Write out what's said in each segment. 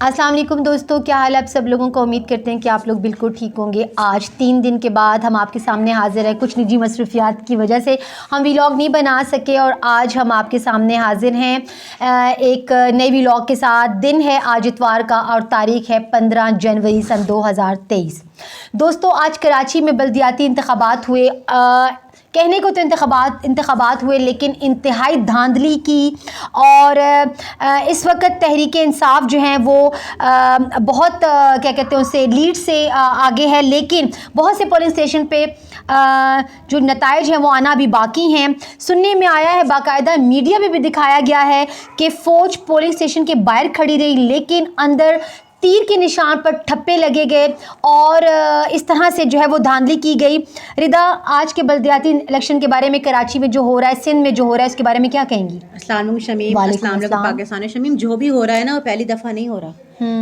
السلام علیکم دوستو، کیا حال ہے آپ سب لوگوں کو؟ امید کرتے ہیں کہ آپ لوگ بالکل ٹھیک ہوں گے۔ آج 3 دن کے بعد ہم آپ کے سامنے حاضر ہیں۔ کچھ نجی مصروفیات کی وجہ سے ہم ویلاگ نہیں بنا سکے اور آج ہم آپ کے سامنے حاضر ہیں ایک نئی ویلاگ کے ساتھ۔ دن ہے آج اتوار کا اور تاریخ ہے 15 جنوری سن 2023۔ دوستو، آج کراچی میں بلدیاتی انتخابات ہوئے۔ کہنے کو تو انتخابات ہوئے، لیکن انتہائی دھاندلی کی، اور اس وقت تحریک انصاف جو ہیں وہ بہت کیا کہتے ہیں اسے لیڈ سے آگے ہے، لیکن بہت سے پولنگ اسٹیشن پہ جو نتائج ہیں وہ آنا ابھی باقی ہیں۔ سننے میں آیا ہے، باقاعدہ میڈیا میں بھی دکھایا گیا ہے کہ فوج پولنگ اسٹیشن کے باہر کھڑی رہی، لیکن اندر تیر کے نشان پر ٹھپے لگے گئے اور اس طرح سے جو ہے وہ دھاندلی کی گئی۔ ردا، آج کے بلدیاتی الیکشن کے بارے میں کراچی میں جو ہو رہا ہے، سندھ میں جو ہو رہا ہے، اس کے بارے میں کیا کہیں گی؟ السلام علیکم شمیم، السلام علیکم پاکستان شمیم۔ جو بھی ہو رہا ہے نا وہ پہلی دفعہ نہیں ہو رہا،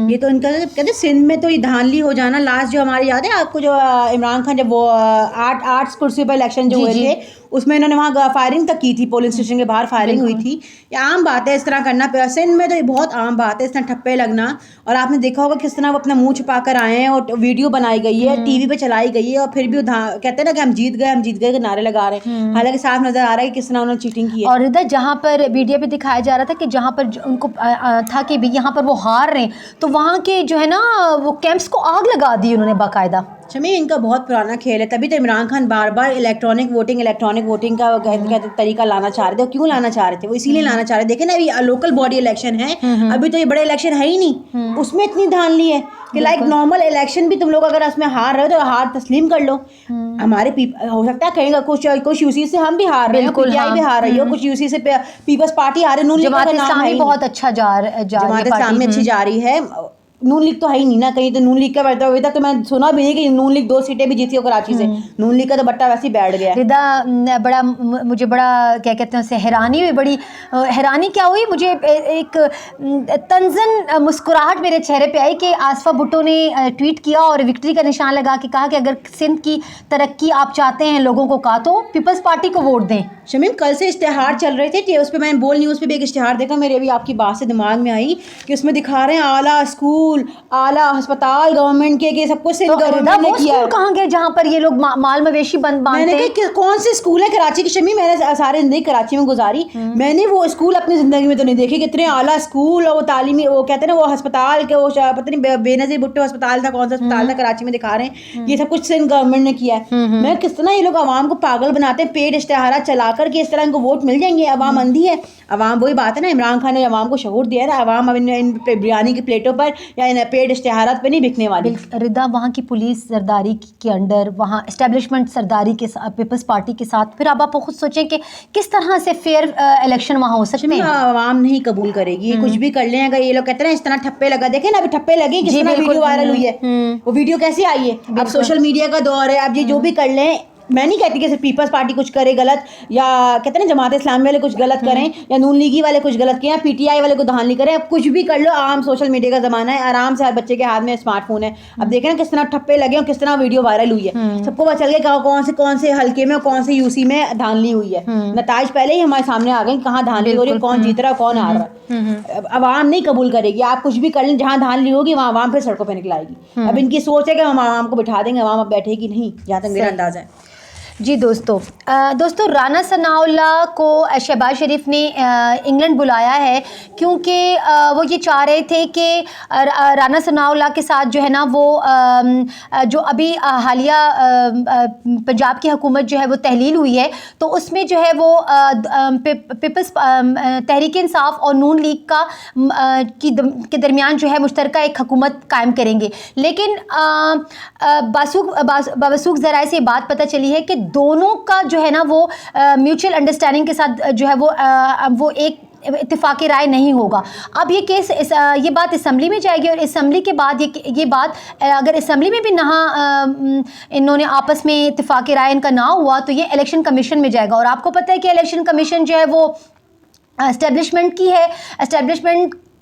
یہ تو ان کا کہتے ہیں سندھ میں تو یہ دھاندلی ہو جانا۔ لاسٹ جو ہمارے یاد ہے آپ کو، جو عمران خان جب وہ 8 کرسی پر الیکشن جو ہوئے تھے، اس میں انہوں نے وہاں فائرنگ تک کی تھی، پولنگ اسٹیشن کے باہر فائرنگ ہوئی تھی۔ یہ عام بات ہے اس طرح کرنا، سندھ میں تو یہ بہت عام بات ہے اس طرح ٹھپے لگنا۔ اور آپ نے دیکھا ہوگا کس طرح وہ اپنا منہ چھپا کر آئے ہیں اور ویڈیو بنائی گئی ہے، ٹی وی پہ چلائی گئی ہے، اور پھر بھی کہتے ہیں نا کہ ہم جیت گئے کے نعرے لگا رہے ہیں، حالانکہ صاف نظر آ رہا ہے کہ کس طرح انہوں نے چیٹنگ کی ہے۔ اور ادھر جہاں پر ویڈیو پہ دکھایا جا رہا تھا کہ جہاں پر ان کو تھا کہ یہاں پر وہ ہار رہے ہیں، تو وہاں کے جو ہے نا وہ کیمپس کو آگ لگا دی انہوں نے باقاعدہ۔ شمیم، ان کا بہت پرانا کھیل ہے، تبھی تو عمران خان بار بار الیکٹرانک ووٹنگ کا طریقہ لانا چاہ رہے تھے۔ کیوں لانا چاہ رہے تھے؟ وہ اسی لیے لانا چاہ رہے تھے، دیکھیں نا ابھی لوکل باڈی الیکشن ہے، ابھی تو یہ بڑے الیکشن ہے ہی نہیں، اس میں اتنی دھاندلی ہے کہ لائک نارمل الیکشن بھی تم لوگ اگر اس میں ہار رہے ہو تو ہار تسلیم کر لو۔ ہمارے ہو سکتا ہے کہیں گا کچھ یو سی سے ہم بھی ہار رہے ہیں، پی ٹی آئی بھی ہار رہی ہو، کچھ یو سی سے پیپلز پارٹی آ رہی ہے، نون لیگ کا نام ہے، بہت اچھا جماعت اسلامی اچھی جا رہی ہے، نون لیگ تو ہے ہی نہیں نا کہیں، تو نون لیگ کا بیٹھا ابھی تک تو میں سنا بھی نہیں کہ نون لیگ 2 سیٹیں بھی جیتی ہو کراچی سے، نون لیگ کا تو بٹا ویسے ہی بیٹھ گیا۔ ردا، مجھے بڑا کیا کہتے ہیں اسے حیرانی ہوئی، بڑی حیرانی کیا ہوئی مجھے، ایک طنزاً مسکراہٹ میرے چہرے پہ آئی کہ آصفہ بھٹو نے ٹویٹ کیا اور وکٹری کا نشان لگا کے کہا کہ اگر سندھ کی ترقی آپ چاہتے ہیں لوگوں کو کہا تو پیپلز پارٹی کو ووٹ دیں۔ شمیم، کل سے اشتہار چل رہے تھے، اس پہ میں نے بول نیوز پہ بھی ایک اشتہار دیکھا، میرے ابھی آپ کی بات سے دماغ میں آئی کہ اس میں دکھا رہے ہیں اعلیٰ اسکول، اعلیٰ ہسپتال گورنمنٹ کے سب کچھ سندھ گورنمنٹ نے کیا ہے۔ کہاں گئے جہاں پر یہ لوگ مال مویشی باندھتے ہیں؟ میں نے کہا کون سے اسکول ہے کراچی کی؟ شمیم، میں نے سارے زندگی کراچی میں گزاری، میں نے وہ اسکول اپنی زندگی میں تو نہیں دیکھے کہ اتنے اعلیٰ اسکول اور وہ تعلیمی، وہ کہتے ہیں نا وہ ہسپتال کے، وہ پتہ نہیں بے نظیر بھٹو ہسپتال تھا، کون سا ہسپتال تھا کراچی میں، دکھا رہے ہیں یہ سب کچھ سندھ گورنمنٹ نے کیا ہے۔ میں کس طرح یہ لوگ عوام کو پاگل بناتے ہیں پیڈ اشتہارات چلا کر کے، اس طرح ان کو ووٹ مل جائیں گے۔ عوام اندھی ہے، عوام وہی بات ہے نا، عمران خان نے عوام کو شعور دیا ہے نا، عوام اب ان بریانی کی پلیٹوں پر یا ان پیڈ اشتہارات پہ نہیں بکنے والی۔ ردا، وہاں کی پولیس سرداری کے انڈر، وہاں اسٹیبلشمنٹ سرداری کے ساتھ، پیپلز پارٹی کے ساتھ، پھر اب آپ خود سوچیں کہ کس طرح سے فیئر الیکشن وہاں ہو سکتے ہیں؟ عوام نہیں قبول کرے گی، کچھ بھی کر لیں۔ اگر یہ لوگ کہتے ہیں اس طرح ٹھپے لگا، دیکھیں نا ابھی ٹھپے لگے، کس طرح ویڈیو وائرل ہوئی ہے، وہ ویڈیو کیسے آئی ہے؟ اب سوشل میڈیا کا دور ہے، اب یہ جو بھی کر لیں، میں نہیں کہتی کہ صرف پیپلز پارٹی کچھ کرے غلط، یا کہتے ہیں نا جماعت اسلامی والے کچھ غلط کریں، یا نون لیگی والے کچھ غلط کریں، یا پی ٹی آئی والے کو دھاندلی کریں، اب کچھ بھی کر لو، عام سوشل میڈیا کا زمانہ ہے، آرام سے ہر بچے کے ہاتھ میں اسمارٹ فون ہے۔ اب دیکھیں نا کس طرح ٹھپے لگے اور کس طرح ویڈیو وائرل ہوئی ہے، سب کو پتہ چل گیا کون سے حلقے میں اور کون سے یو سی میں دھاندلی ہوئی ہے، نتائج پہلے ہی ہمارے سامنے آ گئے کہاں دھاندلی ہو رہی ہے، کون جیت رہا ہے کون ہار رہا ہے۔ عوام نہیں قبول کرے گی، آپ کچھ بھی کر لیں، جہاں دھاندلی ہوگی وہاں عوام پھر سڑکوں پہ نکل آئے گی۔ اب ان کی سوچ ہے کہ ہم عوام کو بٹھا دیں گے، عوام اب بیٹھے گی نہیں، جہاں تک میرا اندازہ ہے۔ جی دوستو، رانا ثناءاللہ کو شہباز شریف نے انگلینڈ بلایا ہے، کیونکہ وہ یہ چاہ رہے تھے کہ رانا ثناءاللہ کے ساتھ جو ہے نا وہ جو ابھی حالیہ پنجاب کی حکومت جو ہے وہ تحلیل ہوئی ہے، تو اس میں جو ہے وہ پیپلز تحریک انصاف اور نون لیگ کے درمیان جو ہے مشترکہ ایک حکومت قائم کریں گے، لیکن بوثوق ذرائع سے یہ بات پتہ چلی ہے کہ دونوں کا جو ہے نا وہ میوچل انڈرسٹینڈنگ کے ساتھ جو ہے وہ ایک اتفاقی رائے نہیں ہوگا۔ اب یہ کیس یہ بات اسمبلی میں جائے گی، اور اسمبلی کے بعد یہ بات اگر اسمبلی میں بھی انہوں نے آپس میں اتفاقی رائے ان کا نہ ہوا تو یہ الیکشن کمیشن میں جائے گا، اور آپ کو پتہ ہے کہ الیکشن کمیشن جو ہے وہ اسٹیبلشمنٹ کی ہے، اسٹیبلشمنٹ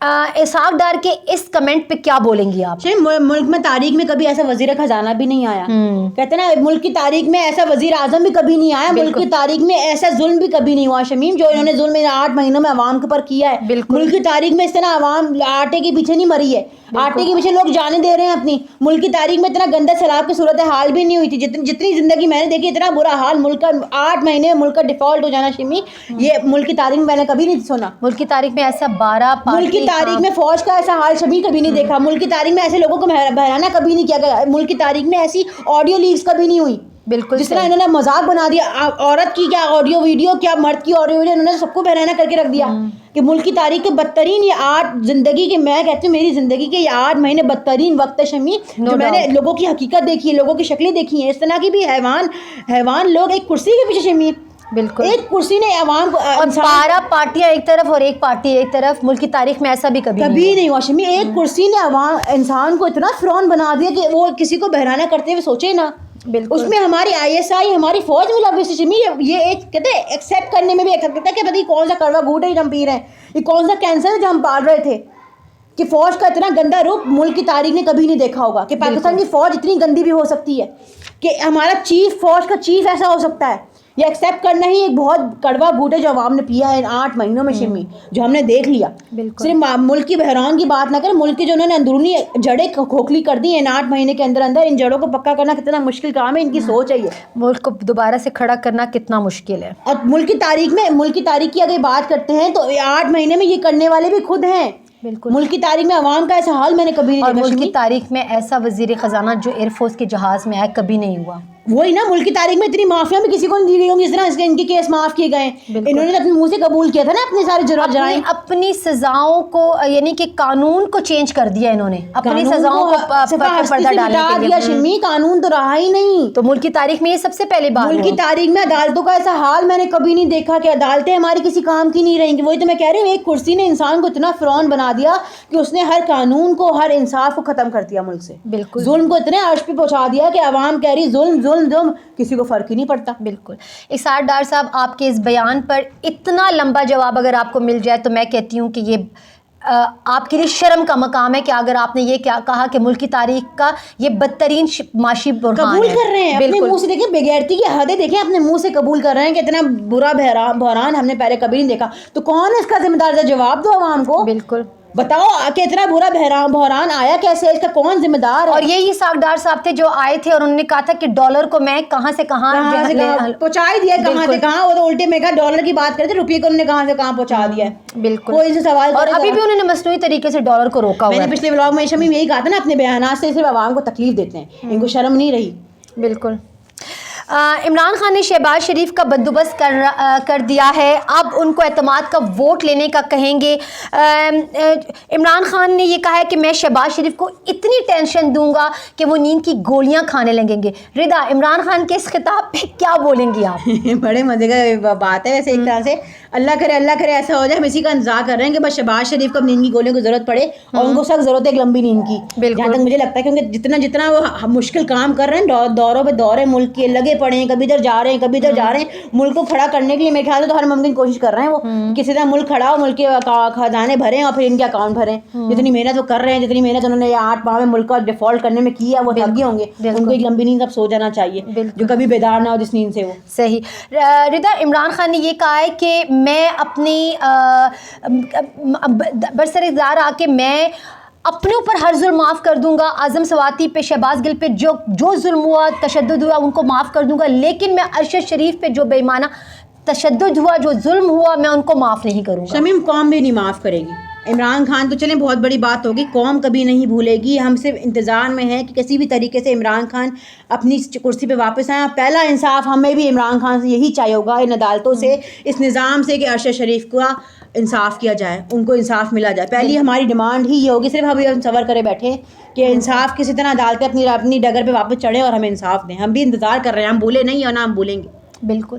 اسحاق ڈار کے اس کمنٹ پہ کیا بولیں گی آپ؟ ملک میں تاریخ میں کبھی ایسا وزیر خزانہ بھی نہیں آیا. کہتے ہیں نا ملک کی تاریخ میں ایسا وزیر اعظم بھی کبھی نہیں آیا. ملک کی تاریخ میں ایسا ظلم بھی کبھی نہیں ہوا شمیم جو انہوں نے ظلم 8 مہینوں میں عوام کے اوپر کیا ہے. ملک کی تاریخ میں اس طرح عوام آٹے کے پیچھے نہیں مری ہے. آٹے کے پیچھے لوگ جانے دے رہے ہیں اپنی. ملک کی تاریخ میں اتنا گندا سیلاب کی صورت حال بھی نہیں ہوئی تھی. جتنی زندگی میں نے دیکھی اتنا برا حال ملک کا 8 مہینے ملک کا ڈیفالٹ ہو جانا شمی, یہ ملک کی تاریخ میں میں نے کبھی نہیں سنا. ملک کی تاریخ میں ایسا 12 ملک کی تاریخ میں فوج کا ایسا حال شمی کبھی نہیں دیکھا. ملک کی تاریخ میں ایسے لوگوں کو بہرانا کبھی نہیں کیا گیا. ملک کی تاریخ میں ایسی آڈیو لیکس کبھی نہیں ہوئی. بالکل جس طرح انہوں نے مذاق بنا دیا عورت کی کیا آڈیو ویڈیو, کیا مرد کی آڈیو ویڈیو, انہوں نے سب کو بہرانا کر کے رکھ دیا کہ ملک کی تاریخ کے بدترین یہ 8 زندگی کے, میں کہتی ہوں میری زندگی کے یہ 8 مہینے بدترین وقت ہے شمی, جو میں نے لوگوں کی حقیقت دیکھی ہے, لوگوں کی شکلیں دیکھی ہیں. اس طرح کی بھی حیوان لوگ ایک کرسی کے پیچھے شمی, بالکل ایک کرسی نے عوام کو, 12 پارٹیاں ایک طرف اور ایک پارٹی ایک طرف. ملک کی تاریخ میں ایسا بھی کبھی نہیں ہوا شمی. ایک کرسی نے عوام انسان کو اتنا فرعون بنا دیا کہ وہ کسی کو بہرانا کرتے ہوئے سوچے نا. بالکل اس میں ہماری ISI ہماری فوج ملوث شمی. یہ ایک کہتے ہیں ایکسیپٹ کرنے میں بھی ایک کہتا ہے کہ پتہ کون سا کڑوا گھوٹ ہے جو ہم پی رہے ہیں, یہ کون سا کینسر ہے جو ہم پال رہے تھے, کہ فوج کا اتنا گندا روپ ملک کی تاریخ نے کبھی نہیں دیکھا ہوگا. کہ پاکستان کی فوج اتنی گندی بھی ہو سکتی ہے, کہ ہمارا فوج کا چیف ایسا ہو سکتا ہے. یہ ایکسیپٹ کرنا ہی ایک بہت کڑوا گھوٹ ہے جو عوام نے پیا ہے ان 8 مہینوں میں شمی, جو ہم نے دیکھ لیا. صرف ملک کی بحران کی بات نہ کریں, ملک کی جو انہوں نے اندرونی جڑیں کھوکھلی کر دی ہیں ان 8 مہینے کے اندر ان جڑوں کو پکا کرنا کتنا مشکل کام ہے. ان کی سوچ ہے یہ ملک کو دوبارہ سے کھڑا کرنا کتنا مشکل ہے. اور ملک کی تاریخ کی اگر بات کرتے ہیں تو 8 مہینے میں یہ کرنے والے بھی خود ہیں. بالکل ملک کی تاریخ میں عوام کا ایسا حال میں نے کبھی نہیں دیکھا. ملک کی تاریخ میں ایسا وزیر خزانہ جو ایئر فورس کے جہاز میں آیا کبھی نہیں ہوا. وہی نا, ملک کی تاریخ میں اتنی معافیاں بھی کسی کو نہیں دی گئی ہوں گی جس طرح ان کے کیس معاف کیے گئے. انہوں نے اپنے منہ سے قبول کیا تھا نا اپنے سارے جرائم, اپنی سزاؤں کو, یعنی کہ قانون کو چینج کر دیا انہوں نے, اپنی سزاؤں کو پردہ ڈالنے کے لیے. شمی قانون تو رہا ہی نہیں. تو ملک کی تاریخ میں یہ سب سے پہلے بات. ملک کی تاریخ میں عدالتوں کا ایسا حال میں نے کبھی نہیں دیکھا کہ عدالتیں ہماری کسی کام کی نہیں رہیں گی. وہی تو میں کہہ رہی ہوں, ایک کرسی نے انسان کو اتنا فرعون بنا دیا کہ اس نے ہر قانون کو, ہر انصاف کو ختم کر دیا ملک سے. بالکل ظلم کو اتنے عرش پہ پہنچا دیا کہ عوام کہہ رہی ظلم ظلم ظلم, کسی کو فرق ہی نہیں پڑتا. بالکل. اسحاق ڈار صاحب, آپ کے اس بیان پر اتنا لمبا جواب اگر آپ کو مل جائے تو میں کہتی ہوں کہ یہ آپ کے لیے شرم کا مقام ہے کہ اگر آپ نے یہ کیا کہا کہ ملک کی تاریخ کا یہ بدترین معاشی بحران قبول کر رہے ہیں اپنے منہ سے. دیکھیں بغیرتی کی حدیں دیکھیں, اپنے منہ سے قبول کر رہے ہیں کہ اتنا برا بحران ہم نے پہلے کبھی نہیں دیکھا. تو کون ہے اس کا ذمہ دار؟ جواب دو عوام کو. بالکل بتاؤ کہ اتنا برا بحران آیا کیسے, اس کا کون ذمہ دار ہے؟ اور یہی اسحاق ڈار صاحب تھے جو آئے تھے اور انہوں نے کہا تھا کہ ڈالر کو میں کہاں سے کہاں پہنچا دیا, کہاں سے کہاں. وہ تو الٹے میں کہا ڈالر کی بات کرتے, روپیے کو انہوں نے کہاں سے کہاں پہنچا دیا. بالکل, کوئی سے سوال. اور ابھی بھی انہوں نے مصنوعی طریقے سے ڈالر کو روکا ہوا ہے. میں نے پچھلے ولاگ میں شمیم یہی کہا تھا نا, اپنے بیانات سے صرف عوام کو تکلیف دیتے ہیں, ان کو شرم نہیں رہی. بالکل. عمران خان نے شہباز شریف کا بندوبست کر دیا ہے, اب ان کو اعتماد کا ووٹ لینے کا کہیں گے. عمران خان نے یہ کہا ہے کہ میں شہباز شریف کو اتنی ٹینشن دوں گا کہ وہ نیند کی گولیاں کھانے لگیں گے. ردا, عمران خان کے اس خطاب پہ کیا بولیں گی آپ؟ بڑے مزے کا بات ہے ویسے ایک طرح سے. اللہ کرے ایسا ہو جائے. ہم اسی کا انتظار کر رہے ہیں کہ بس شہباز شریف کو اب نیند کی گولیوں کی ضرورت پڑے, اور ان کو سخت ضرورت ہے ایک لمبی نیند کی. جہاں تک مجھے لگتا ہے کیونکہ جتنا وہ مشکل کام کر رہے ہیں, دوروں پہ دورے ملک کے لگے پڑے ہیں, کبھی ادھر جا رہے ہیں کبھی ادھر جا رہے ہیں, ملک کو کھڑا کرنے کے لیے میرے خیال سے تو ہر ممکن کوشش کر رہے ہیں. وہ کسی طرح ملک کھڑا ہو, ملک کے خزانے بھریں اور پھر ان کے اکاؤنٹ بھریں. جتنی محنت وہ کر رہے ہیں, جتنی محنت انہوں نے 8 ماہ میں ملک کا ڈیفالٹ کرنے میں کی ہے, وہ تھک گئے ہوں گے. ان کو ایک لمبی نیند اب سو جانا چاہیے, جو کبھی بیدار نہ ہو جس نیند سے وہ. صحیح. ردا, عمران خان نے یہ کہا ہے کہ میں اپنی برسر اقتدار آ کے میں اپنے اوپر ہر ظلم معاف کر دوں گا. اعظم سواتی پہ, شہباز گل پہ جو ظلم ہوا, تشدد ہوا, ان کو معاف کر دوں گا, لیکن میں ارشد شریف پہ جو بے ایمانہ تشدد ہوا, جو ظلم ہوا, میں ان کو معاف نہیں کروں گا. شمیم, قوم بھی نہیں معاف کرے گی. عمران خان تو چلیں بہت بڑی بات ہوگی, قوم کبھی نہیں بھولے گی. ہم صرف انتظار میں ہیں کہ کسی بھی طریقے سے عمران خان اپنی کرسی پہ واپس آئیں. پہلا انصاف ہمیں بھی عمران خان سے یہی چاہیے ہوگا, ان عدالتوں سے, اس نظام سے, کہ ارشد شریف کا انصاف کیا جائے, ان کو انصاف ملا جائے. پہلی ہماری ڈیمانڈ ہی یہ ہوگی. صرف ہم صبر کرے بیٹھے کہ انصاف کسی طرح عدالتیں اپنی ڈگر پہ واپس چڑھیں اور ہمیں انصاف دیں. ہم بھی انتظار کر رہے ہیں, ہم بھولے نہیں اور نہ ہم بھولیں گے. بالکل.